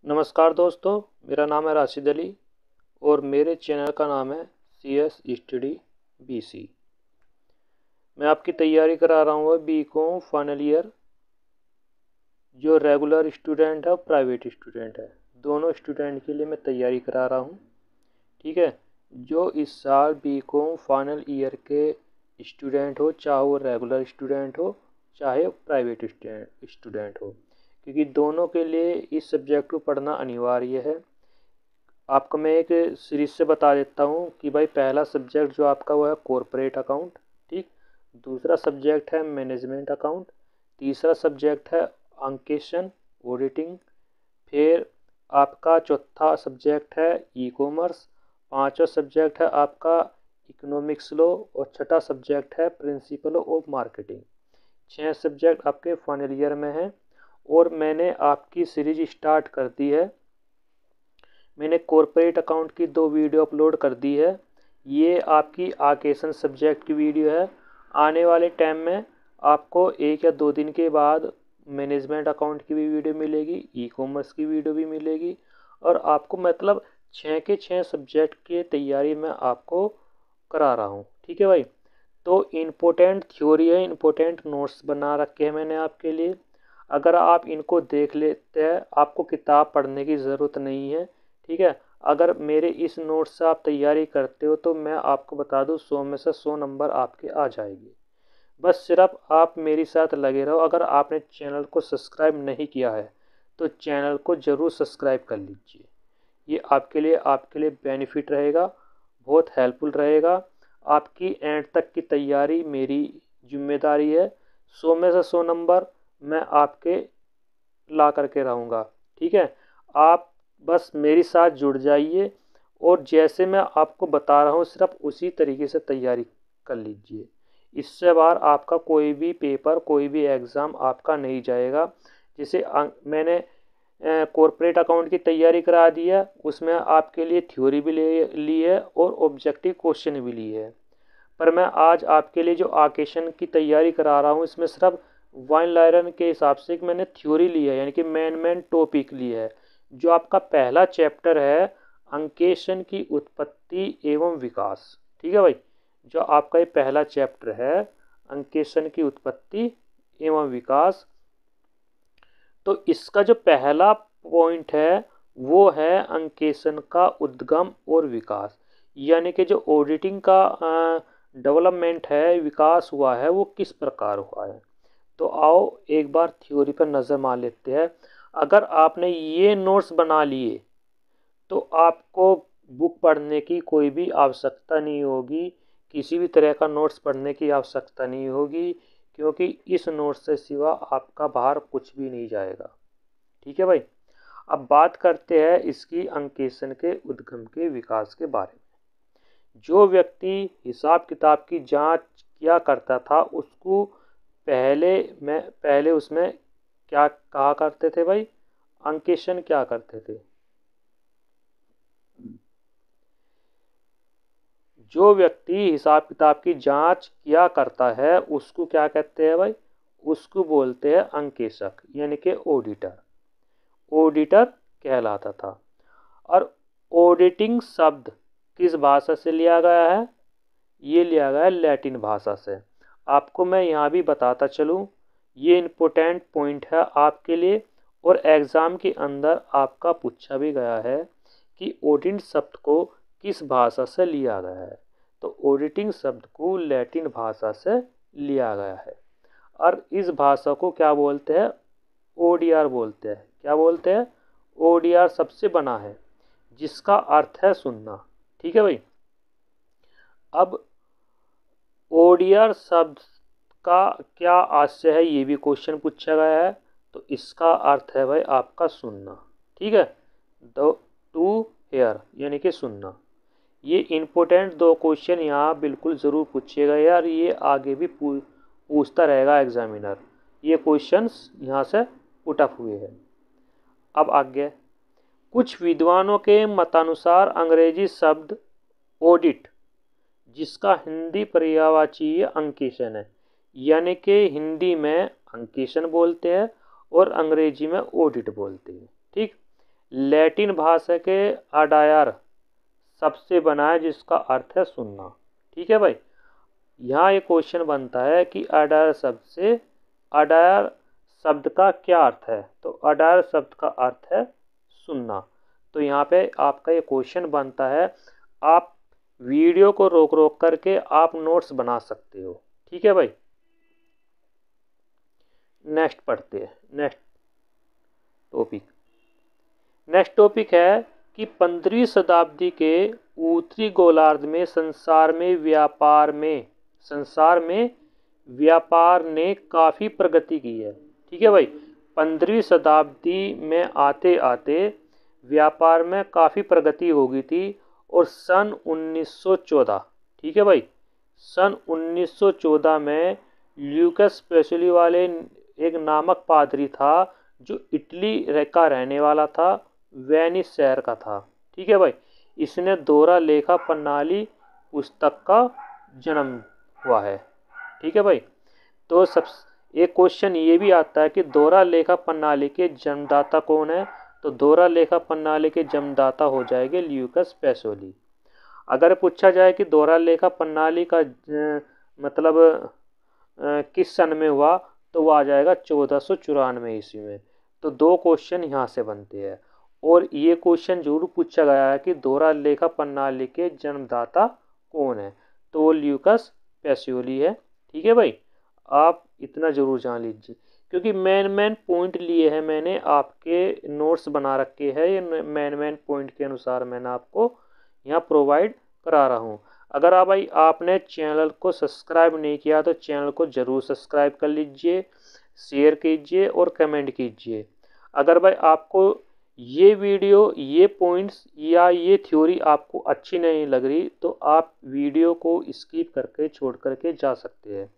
नमस्कार दोस्तों, मेरा नाम है राशिद अली और मेरे चैनल का नाम है CS स्टडी BC। मैं आपकी तैयारी करा रहा हूँ BCom फाइनल ईयर। जो रेगुलर स्टूडेंट है और प्राइवेट स्टूडेंट है, दोनों स्टूडेंट के लिए मैं तैयारी करा रहा हूँ। ठीक है। जो इस साल BCom फाइनल ईयर के स्टूडेंट हो, चाहे वो रेगुलर स्टूडेंट हो चाहे प्राइवेट स्टूडेंट हो, क्योंकि दोनों के लिए इस सब्जेक्ट को पढ़ना अनिवार्य है। आपको मैं एक सीरीज से बता देता हूँ कि भाई पहला सब्जेक्ट जो आपका वो है कॉरपोरेट अकाउंट। ठीक। दूसरा सब्जेक्ट है मैनेजमेंट अकाउंट। तीसरा सब्जेक्ट है अंकेशन ऑडिटिंग। फिर आपका चौथा सब्जेक्ट है ई कॉमर्स। पांचवा सब्जेक्ट है आपका इकोनॉमिक्स लॉ और छठा सब्जेक्ट है प्रिंसिपल ऑफ मार्केटिंग। 6 सब्जेक्ट आपके फाइनल ईयर में हैं और मैंने आपकी सीरीज स्टार्ट कर दी है। मैंने कॉरपोरेट अकाउंट की 2 वीडियो अपलोड कर दी है। ये आपकी आकेशन सब्जेक्ट की वीडियो है। आने वाले टाइम में आपको 1 या 2 दिन के बाद मैनेजमेंट अकाउंट की भी वीडियो मिलेगी, ई कॉमर्स की वीडियो भी मिलेगी और आपको मतलब 6 के 6 सब्जेक्ट की तैयारी मैं आपको करा रहा हूँ। ठीक है भाई। तो इम्पोर्टेंट थ्योरी है, इम्पोर्टेंट नोट्स बना रखे हैं मैंने आपके लिए। अगर आप इनको देख लेते हैं, आपको किताब पढ़ने की ज़रूरत नहीं है। ठीक है। अगर मेरे इस नोट से आप तैयारी करते हो तो मैं आपको बता दूं 100 में से 100 नंबर आपके आ जाएंगे। बस सिर्फ आप मेरे साथ लगे रहो। अगर आपने चैनल को सब्सक्राइब नहीं किया है तो चैनल को ज़रूर सब्सक्राइब कर लीजिए। ये आपके लिए बेनिफिट रहेगा, बहुत हेल्पफुल रहेगा। आपकी एंड तक की तैयारी मेरी जिम्मेदारी है। 100 में से 100 नंबर मैं आपके ला करके रहूँगा। ठीक है। आप बस मेरे साथ जुड़ जाइए और जैसे मैं आपको बता रहा हूँ सिर्फ उसी तरीके से तैयारी कर लीजिए। इससे बाहर आपका कोई भी पेपर, कोई भी एग्ज़ाम आपका नहीं जाएगा। जैसे मैंने कॉरपोरेट अकाउंट की तैयारी करा दी है, उसमें आपके लिए थ्योरी भी ली है और ऑब्जेक्टिव क्वेश्चन भी ली है। पर मैं आज आपके लिए जो आकेशन की तैयारी करा रहा हूँ इसमें सिर्फ वन लाइनर के हिसाब से एक मैंने थ्योरी ली है, यानी कि मेन टॉपिक ली है। जो आपका पहला चैप्टर है अंकेशन की उत्पत्ति एवं विकास। ठीक है भाई। जो आपका ये पहला चैप्टर है अंकेशन की उत्पत्ति एवं विकास, तो इसका जो पहला पॉइंट है वो है अंकेशन का उद्गम और विकास, यानी कि जो ऑडिटिंग का डेवलपमेंट है, विकास हुआ है, वो किस प्रकार हुआ है। तो आओ एक बार थ्योरी पर नज़र मार लेते हैं। अगर आपने ये नोट्स बना लिए तो आपको बुक पढ़ने की कोई भी आवश्यकता नहीं होगी, किसी भी तरह का नोट्स पढ़ने की आवश्यकता नहीं होगी, क्योंकि इस नोट्स से सिवा आपका बाहर कुछ भी नहीं जाएगा। ठीक है भाई। अब बात करते हैं इसकी अंकेशन के उद्गम के विकास के बारे में। जो व्यक्ति हिसाब किताब की जांच किया करता था उसको पहले उसमें क्या कहा करते थे भाई, अंकेशन क्या करते थे। जो व्यक्ति हिसाब किताब की जांच किया करता है उसको क्या कहते हैं भाई, उसको बोलते हैं अंकेशक, यानी कि ऑडिटर। ऑडिटर कहलाता था। और ऑडिटिंग शब्द किस भाषा से लिया गया है, ये लिया गया है लैटिन भाषा से। आपको मैं यहाँ भी बताता चलूँ, ये इम्पोर्टेंट पॉइंट है आपके लिए और एग्ज़ाम के अंदर आपका पूछा भी गया है कि ऑडिट शब्द को किस भाषा से लिया गया है। तो ऑडिटिंग शब्द को लैटिन भाषा से लिया गया है और इस भाषा को क्या बोलते हैं, ODR बोलते हैं। क्या बोलते हैं, ODR सबसे बना है जिसका अर्थ है सुनना। ठीक है भाई। अब ODR शब्द का क्या आशय है ये भी क्वेश्चन पूछा गया है। तो इसका अर्थ है भाई आपका सुनना। ठीक है। टू हेयर यानी कि सुनना। ये इम्पोर्टेंट 2 क्वेश्चन यहाँ बिल्कुल ज़रूर पूछिएगा यार, ये आगे भी पूछता रहेगा एग्जामिनर। ये क्वेश्चंस यहाँ से पुट अप हुए हैं। अब आगे कुछ विद्वानों के मतानुसार अंग्रेजी शब्द ऑडिट, जिसका हिंदी पर्यायवाची अंकेशन है, यानी कि हिंदी में अंकेशन बोलते हैं और अंग्रेजी में ऑडिट बोलते हैं। ठीक। लैटिन भाषा के अडायर शब्द से बना है जिसका अर्थ है सुनना। ठीक है भाई, यहाँ एक क्वेश्चन बनता है कि अडायर शब्द का क्या अर्थ है। तो अडायर शब्द का अर्थ है सुनना। तो यहाँ पे आपका ये क्वेश्चन बनता है, आप वीडियो को रोक रोक करके आप नोट्स बना सकते हो। ठीक है भाई, नेक्स्ट पढ़ते हैं। नेक्स्ट टॉपिक है कि 15वीं शताब्दी के उत्तरी गोलार्ध में संसार में व्यापार ने काफ़ी प्रगति की है। ठीक है भाई, 15वीं शताब्दी में आते आते व्यापार में काफ़ी प्रगति हो गई थी। और सन 1914, ठीक है भाई, सन 1914 में ल्यूकस पेसोली वाले एक नामक पादरी था जो इटली का रहने वाला था, वेनिस शहर का था। ठीक है भाई, इसने दोहरा लेखा प्रणाली पुस्तक का जन्म हुआ है। ठीक है भाई, तो एक क्वेश्चन ये भी आता है कि दोहरा लेखा प्रणाली के जन्मदाता कौन है। तो दोहरा लेखा प्रणाली के जन्मदाता हो जाएंगे ल्यूकस पेसोली। अगर पूछा जाए कि दोहरा लेखा प्रणाली का मतलब किस सन में हुआ, तो वो आ जाएगा 1494 ईस्वी में। तो दो क्वेश्चन यहाँ से बनते हैं। और ये क्वेश्चन जरूर पूछा गया है कि दोहरा लेखा प्रणाली के जन्मदाता कौन है। तो वो ल्यूकस पेसोली है। ठीक है भाई, आप इतना जरूर जान लीजिए, क्योंकि मेन पॉइंट लिए हैं मैंने, आपके नोट्स बना रखे हैं। ये मेन पॉइंट के अनुसार मैंने आपको यहाँ प्रोवाइड करा रहा हूँ। अगर भाई आपने चैनल को सब्सक्राइब नहीं किया तो चैनल को ज़रूर सब्सक्राइब कर लीजिए, शेयर कीजिए और कमेंट कीजिए। अगर भाई आपको ये वीडियो, ये पॉइंट्स या ये थ्योरी आपको अच्छी नहीं लग रही, तो आप वीडियो को स्किप करके छोड़ करके जा सकते हैं।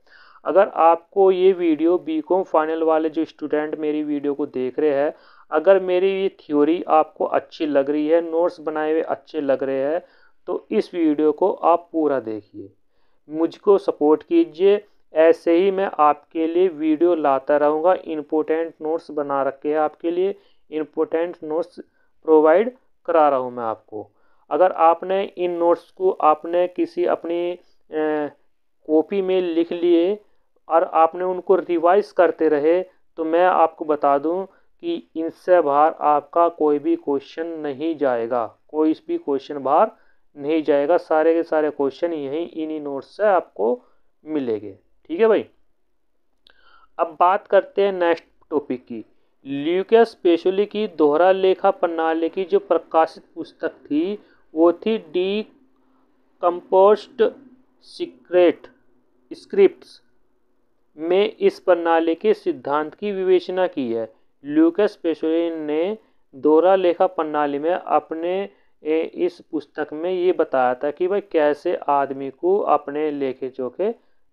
अगर आपको ये वीडियो बीकॉम फाइनल वाले जो स्टूडेंट मेरी वीडियो को देख रहे हैं, अगर मेरी ये थ्योरी आपको अच्छी लग रही है, नोट्स बनाए हुए अच्छे लग रहे हैं, तो इस वीडियो को आप पूरा देखिए, मुझको सपोर्ट कीजिए। ऐसे ही मैं आपके लिए वीडियो लाता रहूँगा। इम्पोर्टेंट नोट्स बना रखे हैं आपके लिए, इम्पोर्टेंट नोट्स प्रोवाइड करा रहा हूँ मैं आपको। अगर आपने इन नोट्स को आपने किसी अपनी कॉपी में लिख लिए और आपने उनको रिवाइज करते रहे, तो मैं आपको बता दूं कि इनसे बाहर आपका कोई भी क्वेश्चन नहीं जाएगा, कोई भी क्वेश्चन बाहर नहीं जाएगा। सारे के सारे क्वेश्चन यहीं इन्हीं नोट्स से आपको मिलेंगे। ठीक है भाई, अब बात करते हैं नेक्स्ट टॉपिक की। ल्यूकस पेसोली की दोहरा लेखा प्रणाली की जो प्रकाशित पुस्तक थी वो थी डी कंपोस्ट स्क्रिप्ट्स में इस प्रणाली के सिद्धांत की विवेचना की है। ल्यूकस पेसोली ने दोहरा लेखा प्रणाली में अपने इस पुस्तक में ये बताया था कि भाई कैसे आदमी को अपने लेखे जोखे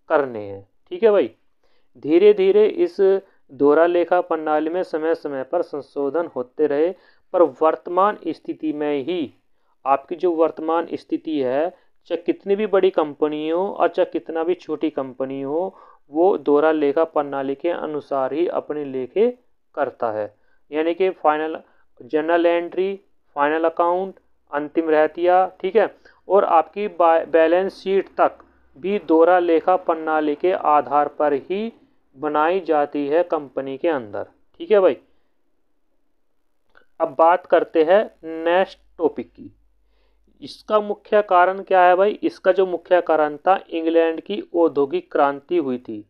करने हैं। ठीक है भाई, धीरे धीरे इस दोहरा लेखा प्रणाली में समय समय पर संशोधन होते रहे, पर वर्तमान स्थिति में ही आपकी जो वर्तमान स्थिति है, चाहे कितनी भी बड़ी कंपनी हो और चाहे कितना भी छोटी कंपनी हो, वो दोहरा लेखा प्रणाली के अनुसार ही अपने लेखे करता है। यानी कि final journal entry, final account, अंतिम रहतिया, ठीक है, और आपकी बैलेंस शीट तक भी दोहरा लेखा प्रणाली के आधार पर ही बनाई जाती है कंपनी के अंदर। ठीक है भाई, अब बात करते हैं नेक्स्ट टॉपिक की। इसका मुख्य कारण क्या है भाई? इसका जो मुख्य कारण था, इंग्लैंड की औद्योगिक क्रांति हुई थी।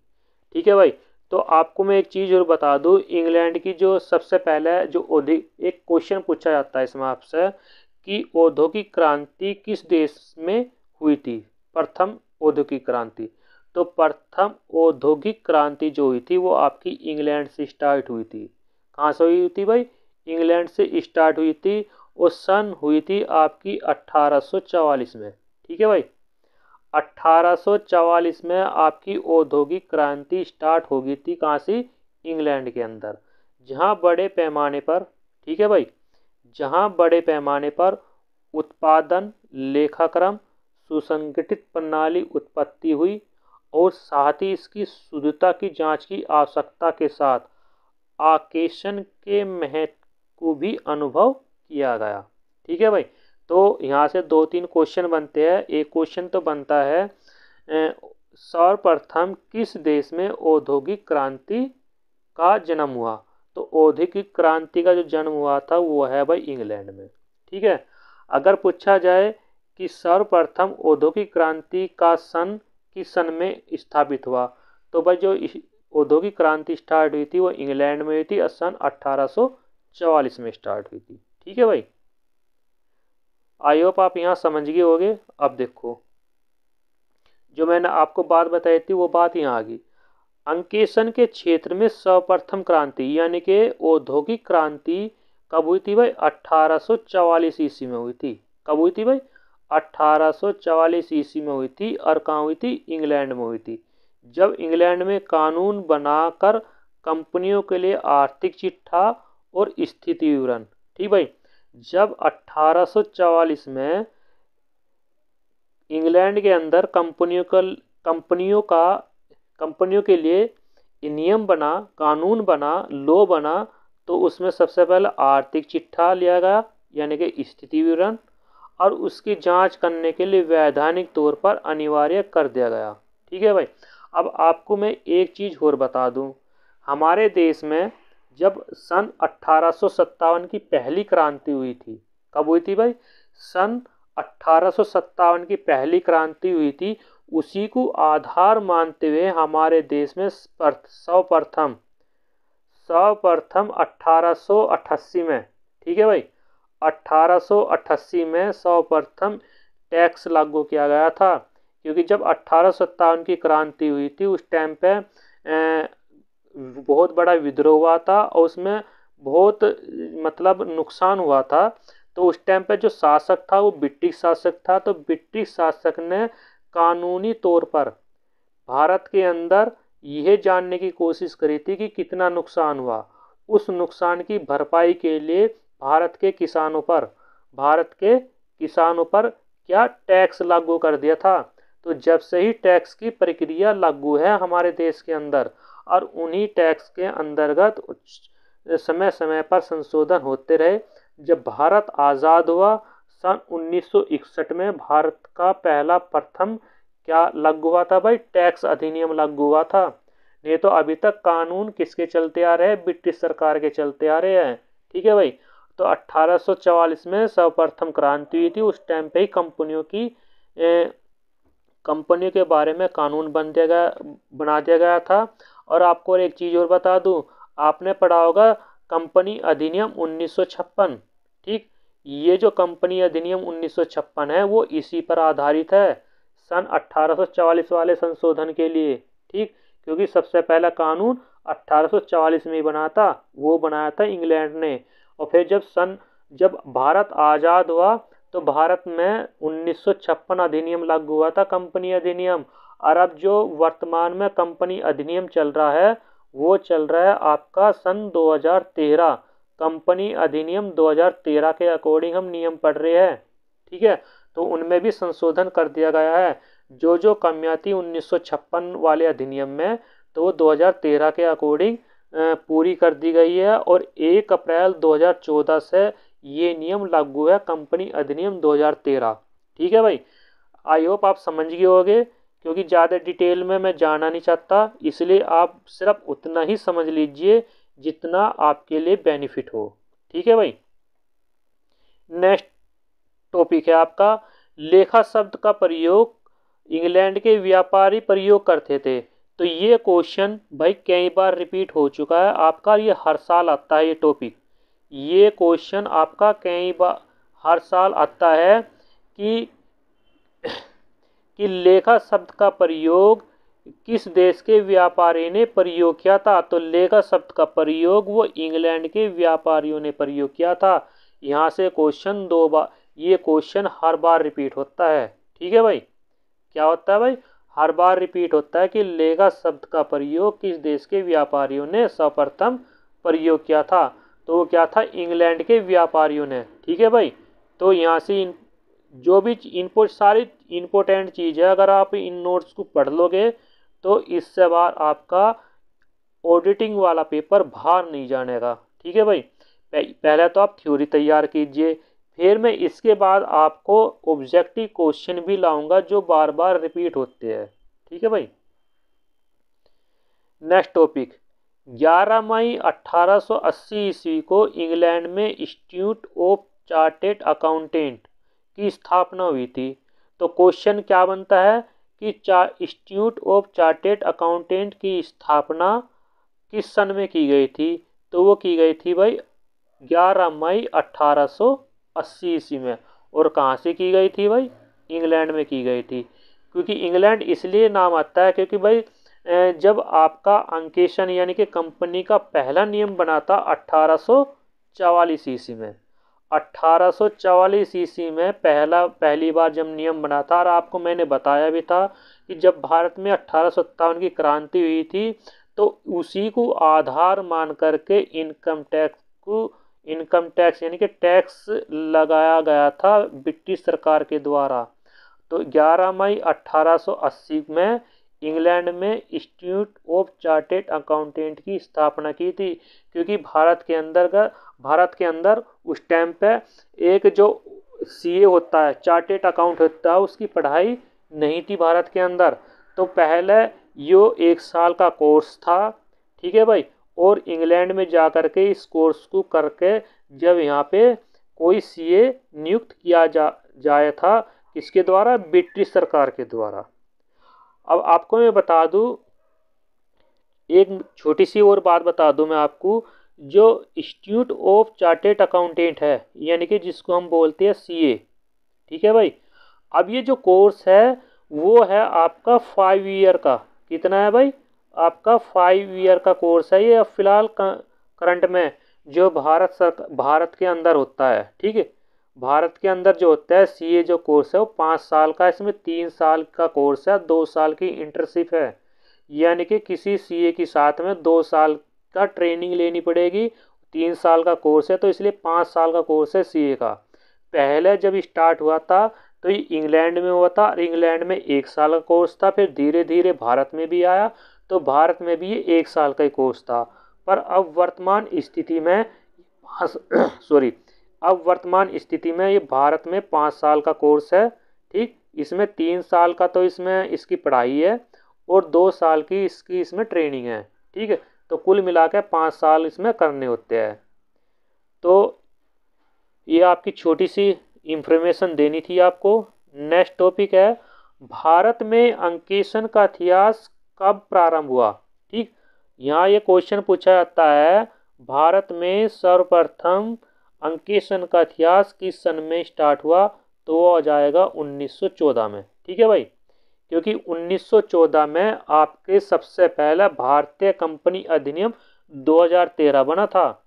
ठीक है भाई, तो आपको मैं एक चीज़ और बता दूं, इंग्लैंड की जो सबसे पहले जो एक क्वेश्चन पूछा जाता है इसमें आपसे कि औद्योगिक क्रांति किस देश में हुई थी, प्रथम औद्योगिक क्रांति। तो प्रथम औद्योगिक क्रांति जो हुई थी वो आपकी इंग्लैंड से स्टार्ट हुई थी। कहाँ से हुई थी भाई? इंग्लैंड से स्टार्ट हुई थी और सन हुई थी आपकी 1844 में। ठीक है भाई, 1844 में आपकी औद्योगिक क्रांति स्टार्ट हो गई थी। कहाँ से? इंग्लैंड के अंदर, जहाँ बड़े पैमाने पर, ठीक है भाई, जहाँ बड़े पैमाने पर उत्पादन, लेखाक्रम, सुसंगठित प्रणाली उत्पत्ति हुई और साथ ही इसकी शुद्धता की जांच की आवश्यकता के साथ आकेशन के महत्व को भी अनुभव किया गया। ठीक है भाई, तो यहाँ से 2-3 क्वेश्चन बनते हैं। एक क्वेश्चन तो बनता है सर्वप्रथम किस देश में औद्योगिक क्रांति का जन्म हुआ। तो औद्योगिक क्रांति का जो जन्म हुआ था वो है भाई इंग्लैंड में। ठीक है, अगर पूछा जाए कि सर्वप्रथम औद्योगिक क्रांति का सन किस सन में स्थापित हुआ, तो भाई जो औद्योगिक क्रांति स्टार्ट हुई थी वो इंग्लैंड में हुई थी, सन 1844 में स्टार्ट हुई थी। ठीक है भाई, आई होप आप यहाँ समझ गए होगे। अब देखो, जो मैंने आपको बात बताई थी वो बात यहाँ आ गई। अंकेशन के क्षेत्र में सर्वप्रथम क्रांति यानी कि औद्योगिक क्रांति कब हुई थी भाई? 1844 ईस्वी में हुई थी। कब हुई थी भाई? 1844 ईस्वी में हुई थी। और कहाँ हुई थी? इंग्लैंड में हुई थी। जब इंग्लैंड में कानून बनाकर कंपनियों के लिए आर्थिक चिट्ठा और स्थिति विवरण। ठीक भाई, जब 1844 में इंग्लैंड के अंदर कंपनियों के लिए नियम बना, कानून बना, लॉ बना, तो उसमें सबसे पहले आर्थिक चिट्ठा लिया गया यानी कि स्थिति विवरण, और उसकी जांच करने के लिए वैधानिक तौर पर अनिवार्य कर दिया गया। ठीक है भाई, अब आपको मैं एक चीज़ और बता दूं, हमारे देश में जब सन 1857 की पहली क्रांति हुई थी। कब हुई थी भाई? सन 1857 की पहली क्रांति हुई थी। उसी को आधार मानते हुए हमारे देश में सर्वप्रथम 1888 में, ठीक है भाई, 1888 में सर्वप्रथम टैक्स लागू किया गया था। क्योंकि जब 1857 की क्रांति हुई थी उस टाइम पे बहुत बड़ा विद्रोह हुआ था और उसमें बहुत मतलब नुकसान हुआ था। तो उस टाइम पे जो शासक था वो ब्रिटिश शासक था। तो ब्रिटिश शासक ने कानूनी तौर पर भारत के अंदर यह जानने की कोशिश करी थी कि कितना नुकसान हुआ। उस नुकसान की भरपाई के लिए भारत के किसानों पर क्या टैक्स लागू कर दिया था। तो जब से ही टैक्स की प्रक्रिया लागू है हमारे देश के अंदर, और उन्हीं टैक्स के अंतर्गत समय समय पर संशोधन होते रहे। जब भारत आज़ाद हुआ सन 1961 में भारत का पहला प्रथम क्या लागू हुआ था भाई? टैक्स अधिनियम लागू हुआ था। नहीं तो अभी तक कानून किसके चलते आ रहे हैं? ब्रिटिश सरकार के चलते आ रहे हैं। ठीक है भाई, तो 1844 में सर्वप्रथम क्रांति हुई थी। उस टाइम पे ही कंपनियों के बारे में कानून बना दिया गया था। और आपको एक चीज़ और बता दूं, आपने पढ़ा होगा कंपनी अधिनियम 1956। ठीक, ये जो कंपनी अधिनियम 1956 है वो इसी पर आधारित है, सन 1844 वाले संशोधन के लिए। ठीक, क्योंकि सबसे पहला कानून 1844 में ही बना था, वो बनाया था इंग्लैंड ने। और फिर जब भारत आज़ाद हुआ तो भारत में 1956 अधिनियम लागू हुआ था, कंपनी अधिनियम। और अब जो वर्तमान में कंपनी अधिनियम चल रहा है वो चल रहा है आपका सन 2013। कंपनी अधिनियम 2013 के अकॉर्डिंग हम नियम पढ़ रहे हैं। ठीक है, तो उनमें भी संशोधन कर दिया गया है। जो कमियां थी 1956 वाले अधिनियम में, तो वो 2013 के अकॉर्डिंग पूरी कर दी गई है। और 1 अप्रैल 2014 से ये नियम लागू है, कंपनी अधिनियम 2013। ठीक है भाई, आई होप आप समझ गए होंगे। क्योंकि ज़्यादा डिटेल में मैं जाना नहीं चाहता, इसलिए आप सिर्फ उतना ही समझ लीजिए जितना आपके लिए बेनिफिट हो। ठीक है भाई, नेक्स्ट टॉपिक है आपका लेखा शब्द का प्रयोग इंग्लैंड के व्यापारी प्रयोग करते थे। तो ये क्वेश्चन भाई कई बार रिपीट हो चुका है आपका, ये हर साल आता है। ये टॉपिक, ये क्वेश्चन आपका कई बार हर साल आता है कि लेखा शब्द का प्रयोग किस देश के व्यापारी ने प्रयोग किया था। तो लेखा शब्द का प्रयोग वो इंग्लैंड के व्यापारियों ने प्रयोग किया था। यहाँ से क्वेश्चन 2 बार, ये क्वेश्चन हर बार रिपीट होता है। ठीक है भाई, क्या होता है भाई? हर बार रिपीट होता है कि लेखा शब्द का प्रयोग किस देश के व्यापारियों ने सर्वप्रथम प्रयोग किया था। तो वो क्या था? इंग्लैंड के व्यापारियों ने। ठीक है भाई, तो यहाँ से जो भी सारी इम्पोर्टेंट चीज़ है, अगर आप इन नोट्स को पढ़ लोगे तो इससे बार आपका ऑडिटिंग वाला पेपर बाहर नहीं जानेगा। ठीक है भाई, पहले तो आप थ्योरी तैयार कीजिए, फिर मैं इसके बाद आपको ऑब्जेक्टिव क्वेश्चन भी लाऊंगा जो बार बार रिपीट होते हैं। ठीक है भाई। नेक्स्ट टॉपिक, 11 मई 1880 ईस्वी को इंग्लैंड में इंस्टीट्यूट ऑफ चार्टेड अकाउंटेंट की स्थापना हुई थी। तो क्वेश्चन क्या बनता है कि इंस्टीट्यूट ऑफ चार्टेड अकाउंटेंट की स्थापना किस सन में की गई थी? तो वो की गई थी भाई 11 मई 1880 ईस्वी में। और कहाँ से की गई थी भाई? इंग्लैंड में की गई थी। क्योंकि इंग्लैंड इसलिए नाम आता है क्योंकि भाई जब आपका अंकेशन यानी कि कंपनी का पहला नियम बना था 1844 ईस्वी में। 1844 ईस्वी में पहली बार जब नियम बना था, और आपको मैंने बताया भी था कि जब भारत में 1857 की क्रांति हुई थी तो उसी को आधार मान करके इनकम टैक्स यानी कि टैक्स लगाया गया था ब्रिटिश सरकार के द्वारा। तो 11 मई 1880 में इंग्लैंड में इंस्टीट्यूट ऑफ चार्टेड अकाउंटेंट की स्थापना की थी। क्योंकि भारत के अंदर उस टाइम पे एक जो सीए होता है, चार्टेड अकाउंट होता है, उसकी पढ़ाई नहीं थी भारत के अंदर। तो पहले यो 1 साल का कोर्स था। ठीक है भाई। और इंग्लैंड में जा करके इस कोर्स को करके जब यहाँ पे कोई सीए नियुक्त किया जाए था, किसके द्वारा? ब्रिटिश सरकार के द्वारा। अब आपको मैं बता दूं, एक छोटी सी और बात बता दूं मैं आपको, जो इंस्टीट्यूट ऑफ चार्टेड अकाउंटेंट है यानी कि जिसको हम बोलते हैं सीए। ठीक है भाई। अब ये जो कोर्स है वो है आपका 5 ईयर का। कितना है भाई? आपका 5 ईयर का कोर्स है ये। अब फिलहाल करंट में जो भारत के अंदर होता है। ठीक है। भारत के अंदर जो होता है सीए जो कोर्स है वो 5 साल का, इसमें 3 साल का कोर्स है, 2 साल की इंटर्नशिप है। यानी कि किसी सीए के साथ में 2 साल का ट्रेनिंग लेनी पड़ेगी। 3 साल का कोर्स है तो इसलिए 5 साल का कोर्स है सीए का। पहले जब स्टार्ट हुआ था तो ये इंग्लैंड में हुआ था, और इंग्लैंड में 1 साल का कोर्स था। फिर धीरे धीरे भारत में भी आया तो भारत में भी ये 1 साल का ही कोर्स था। पर अब वर्तमान स्थिति में ये भारत में 5 साल का कोर्स है। ठीक। इसमें 3 साल का तो इसमें इसकी पढ़ाई है और 2 साल की इसमें ट्रेनिंग है। ठीक है। तो कुल मिलाकर 5 साल इसमें करने होते हैं। तो ये आपकी छोटी सी इंफॉर्मेशन देनी थी आपको। नेक्स्ट टॉपिक है, भारत में अंकेशन का इतिहास कब प्रारंभ हुआ? ठीक। यहाँ ये क्वेश्चन पूछा जाता है, भारत में सर्वप्रथम अंकेशन का इतिहास किस सन में स्टार्ट हुआ? तो वो आ जाएगा 1914 में। ठीक है भाई। क्योंकि 1914 में आपके सबसे पहला भारतीय कंपनी अधिनियम 2013 बना था।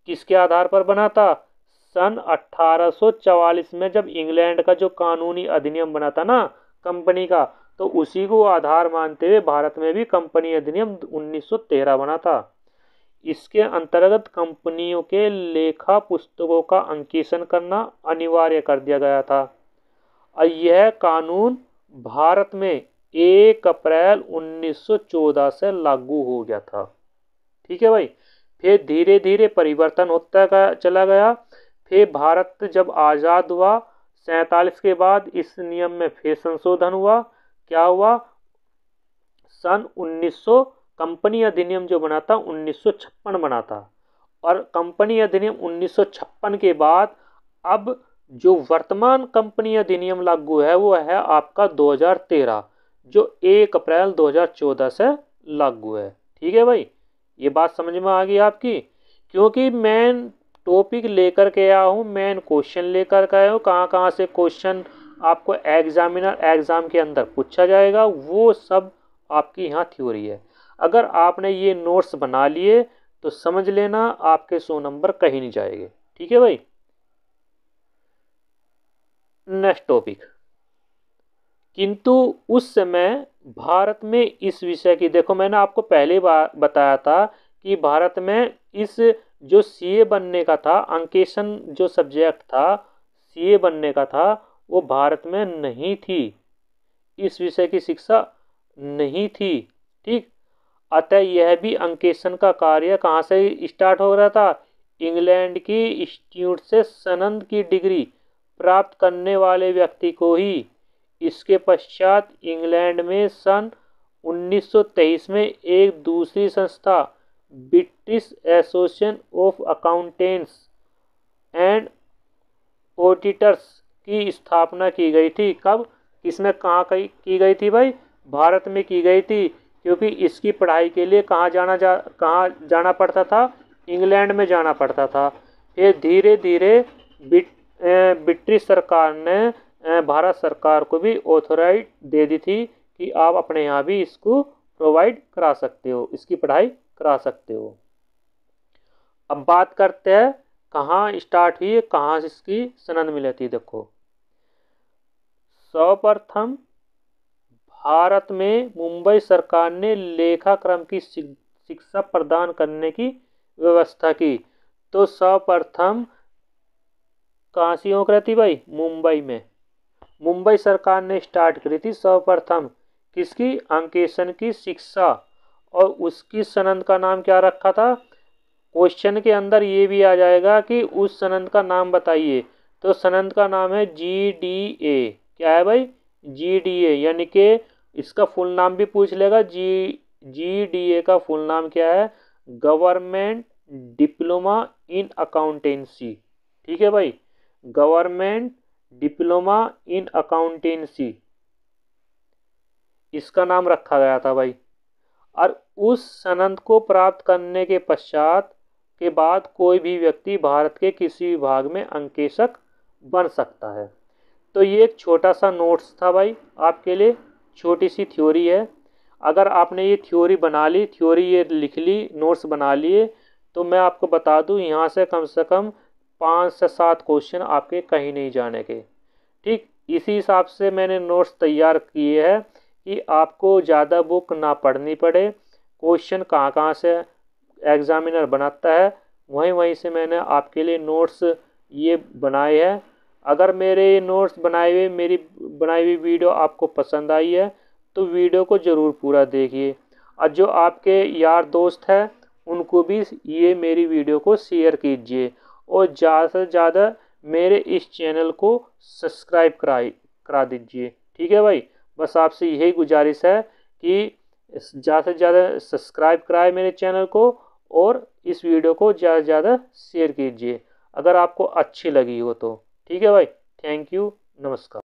किसके आधार पर बना था? सन 1844 में जब इंग्लैंड का जो कानूनी अधिनियम बना था ना कंपनी का, तो उसी को आधार मानते हुए भारत में भी कंपनी अधिनियम 1913 बना था। इसके अंतर्गत कंपनियों के लेखा पुस्तकों का अंकेशन करना अनिवार्य कर दिया गया था। और यह कानून भारत में 1 अप्रैल 1914 से लागू हो गया था। ठीक है भाई। फिर धीरे धीरे परिवर्तन होता चला गया। फिर भारत जब आज़ाद हुआ 47 के बाद इस नियम में फिर संशोधन हुआ। क्या हुआ? सन 1900 कंपनी अधिनियम जो बना था 1956 बना था। और कंपनी अधिनियम 1956 के बाद अब जो वर्तमान कंपनी अधिनियम लागू है वो है आपका 2013, जो 1 अप्रैल 2014 से लागू है। ठीक है भाई। ये बात समझ में आ गई आपकी? क्योंकि मेन टॉपिक लेकर के आया हूँ, मेन क्वेश्चन लेकर के आया हूँ, कहाँ कहाँ से क्वेश्चन आपको एग्जाम के अंदर पूछा जाएगा वो सब आपकी यहाँ थ्योरी है। अगर आपने ये नोट्स बना लिए तो समझ लेना आपके 100 नंबर कहीं नहीं जाएंगे। ठीक है भाई। नेक्स्ट टॉपिक, किंतु उस समय भारत में इस विषय की, देखो मैंने आपको पहले बार बताया था कि भारत में इस जो सीए बनने का था, अंकेशन जो सब्जेक्ट था सीए बनने का था, वो भारत में नहीं थी। इस विषय की शिक्षा नहीं थी। ठीक। अतः यह भी अंकेशन का कार्य कहाँ से स्टार्ट हो रहा था? इंग्लैंड की इंस्टीट्यूट से स्नातक की डिग्री प्राप्त करने वाले व्यक्ति को ही इसके पश्चात इंग्लैंड में सन 1923 में एक दूसरी संस्था British association of accountants and auditors की स्थापना की गई थी। कब, किसमें, कहाँ की गई थी भाई? भारत में की गई थी, क्योंकि इसकी पढ़ाई के लिए कहाँ जाना पड़ता था? इंग्लैंड में जाना पड़ता था। फिर धीरे धीरे ब्रिटिश सरकार ने भारत सरकार को भी ऑथोराइज दे दी थी कि आप अपने यहाँ भी इसको प्रोवाइड करा सकते हो, इसकी पढ़ाई करा सकते हो। अब बात करते हैं कहाँ स्टार्ट हुई है, कहाँ इसकी सनद मिली थी। देखो, सर्वप्रथम भारत में मुंबई सरकार ने लेखाक्रम की शिक्षा प्रदान करने की व्यवस्था की। तो सर्वप्रथम कहाँ से हो रही थी भाई? मुंबई में। मुंबई सरकार ने स्टार्ट करी थी सर्वप्रथम किसकी? अंकेक्षण की शिक्षा। और उसकी सनद का नाम क्या रखा था? क्वेश्चन के अंदर ये भी आ जाएगा कि उस सनद का नाम बताइए। तो सनद का नाम है GDA। क्या है भाई? GDA, यानी कि इसका फुल नाम भी पूछ लेगा। GDA का फुल नाम क्या है? Government diploma in accountancy. ठीक है भाई, गवर्नमेंट डिप्लोमा इन अकाउंटेंसी इसका नाम रखा गया था भाई। और उस सनद को प्राप्त करने के पश्चात के बाद कोई भी व्यक्ति भारत के किसी विभाग में अंकेक्षक बन सकता है। तो ये एक छोटा सा नोट्स था भाई आपके लिए, छोटी सी थ्योरी है। अगर आपने ये थ्योरी बना ली, थ्योरी ये लिख ली, नोट्स बना लिए, तो मैं आपको बता दूं यहाँ से कम 5 से 7 क्वेश्चन आपके कहीं नहीं जाने के। ठीक, इसी हिसाब से मैंने नोट्स तैयार किए हैं कि आपको ज़्यादा बुक ना पढ़नी पड़े। क्वेश्चन कहाँ से एग्जामिनर बनाता है, वहीं से मैंने आपके लिए नोट्स ये बनाए हैं। अगर मेरे नोट्स मेरी बनाई हुई वीडियो आपको पसंद आई है तो वीडियो को ज़रूर पूरा देखिए, और जो आपके यार दोस्त हैं उनको भी ये मेरी वीडियो को शेयर कीजिए, और ज़्यादा से ज़्यादा मेरे इस चैनल को सब्सक्राइब करा दीजिए। ठीक है भाई, बस आपसे यही गुजारिश है कि ज़्यादा से ज़्यादा सब्सक्राइब कराएं मेरे चैनल को, और इस वीडियो को ज़्यादा से ज़्यादा शेयर कीजिए अगर आपको अच्छी लगी हो तो। ठीक है भाई, थैंक यू, नमस्कार।